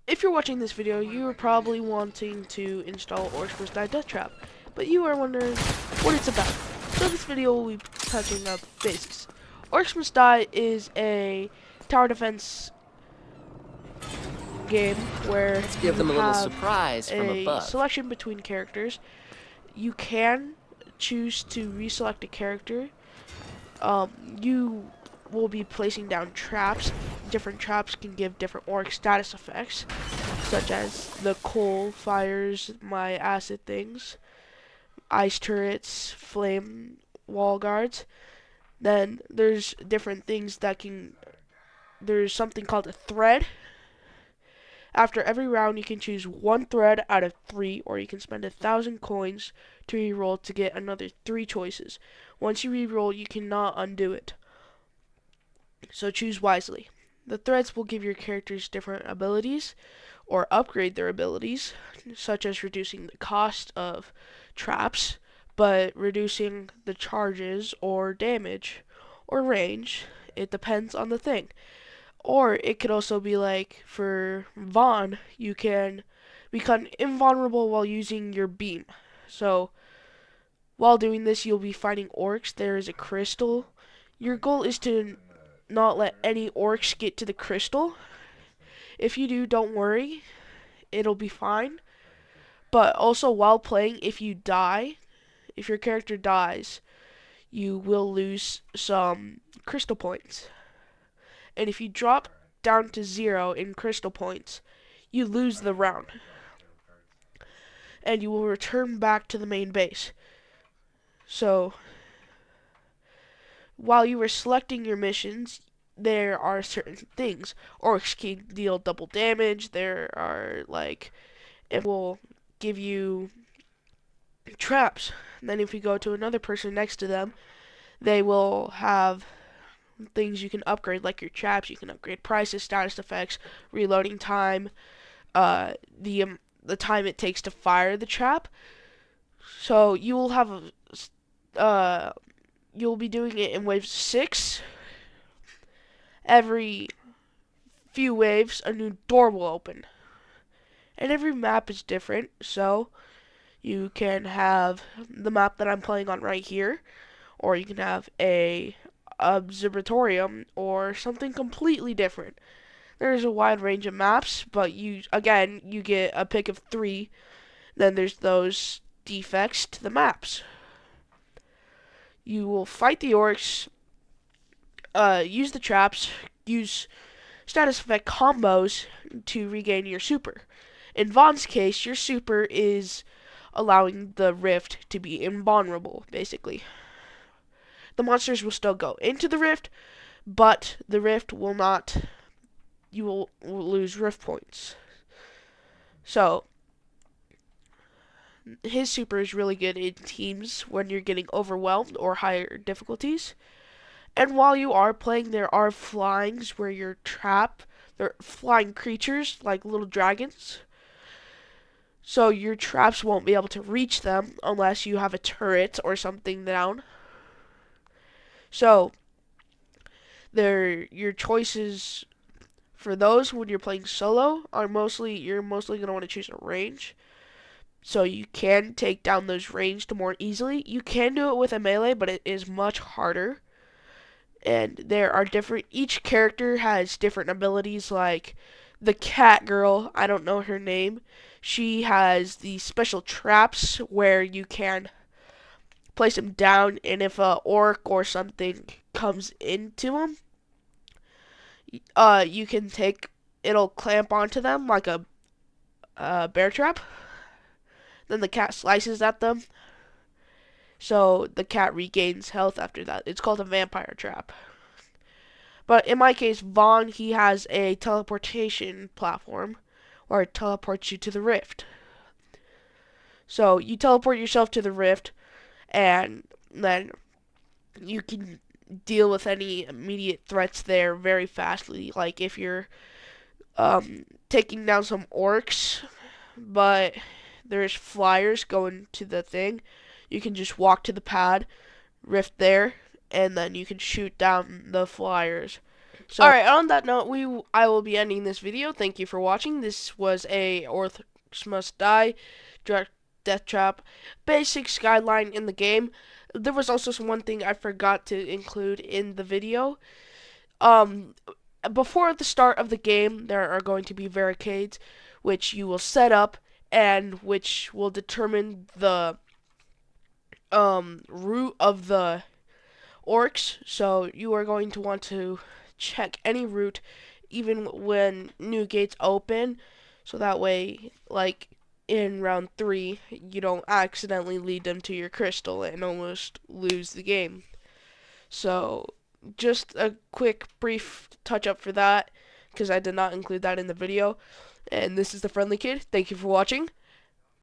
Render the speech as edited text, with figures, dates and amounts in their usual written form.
If you're watching this video, you are probably wanting to install orcsmustdiedeathtrap, but you are wondering what it's about. So this video will be touching up basics. Orcs Must Die is a tower defense game where Let's you give them a little have surprise from a above. selection between characters. You can choose to reselect a character. You will be placing down traps. Different traps can give different orc status effects, such as the coal fires, my acid things, ice turrets, flame wall guards. Then there's different things that can. There's something called a thread. After every round, you can choose one thread out of 3, or you can spend 1,000 coins to reroll to get another 3 choices. Once you reroll, you cannot undo it. So choose wisely. The threads will give your characters different abilities or upgrade their abilities, such as reducing the cost of traps, but reducing the charges or damage or range. It depends on the thing. Or it could also be like for Vaughn, you can become invulnerable while using your beam. So while doing this, you'll be fighting orcs. There is a crystal. Your goal is to not let any orcs get to the crystal. If you do, don't worry. It'll be fine. But also, while playing, if you die, if your character dies, you will lose some crystal points. And if you drop down to 0 in crystal points, you lose the round. And you will return back to the main base. So, while you are selecting your missions, there are certain things. Orcs can deal double damage. There are, like, it will give you traps. And then if you go to another person next to them, they will have things you can upgrade, like your traps. You can upgrade prices, status effects, reloading time, the time it takes to fire the trap. So you will have you'll be doing it in waves 6. Every few waves, a new door will open, and every map is different. So you can have the map that I'm playing on right here, or you can have a observatorium or something completely different. There's a wide range of maps, but you get a pick of 3. Then there's those defects to the maps. You will fight the orcs, use the traps, use status effect combos to regain your super. In Vaughn's case, your super is allowing the rift to be invulnerable, basically. The monsters will still go into the rift, but the rift will not. You will lose rift points. So, his super is really good in teams when you're getting overwhelmed or higher difficulties. And while you are playing, there are flyings where you're trapped. They're flying creatures like little dragons. So your traps won't be able to reach them unless you have a turret or something down. So your choices for those when you're playing solo are you're mostly going to want to choose a range. So you can take down those ranged more easily. You can do it with a melee, but it is much harder. And there are each character has different abilities, like the cat girl, I don't know her name. She has these special traps where you can place them down, and if a orc or something comes into them, you can it'll clamp onto them like a bear trap. Then the cat slices at them, so the cat regains health after that. It's called a vampire trap. But in my case, Vaughn, he has a teleportation platform where it teleports you to the rift. So you teleport yourself to the rift, and then you can deal with any immediate threats there very fastly. Like if you're taking down some orcs, but there's flyers going to the thing, you can just walk to the pad, rift there, and then you can shoot down the flyers. So, alright, on that note, I will be ending this video. Thank you for watching. This was a Orcs Must Die direct death trap basics guideline in the game. There was also one thing I forgot to include in the video. Um, Before the start of the game, there are going to be barricades, which you will set up and which will determine the route of the orcs. So you are going to want to check any route, even when new gates open, so that way, like in round 3, you don't accidentally lead them to your crystal and almost lose the game. So just a quick brief touch up for that, because I did not include that in the video. And this is the Friendly Kid. Thank you for watching.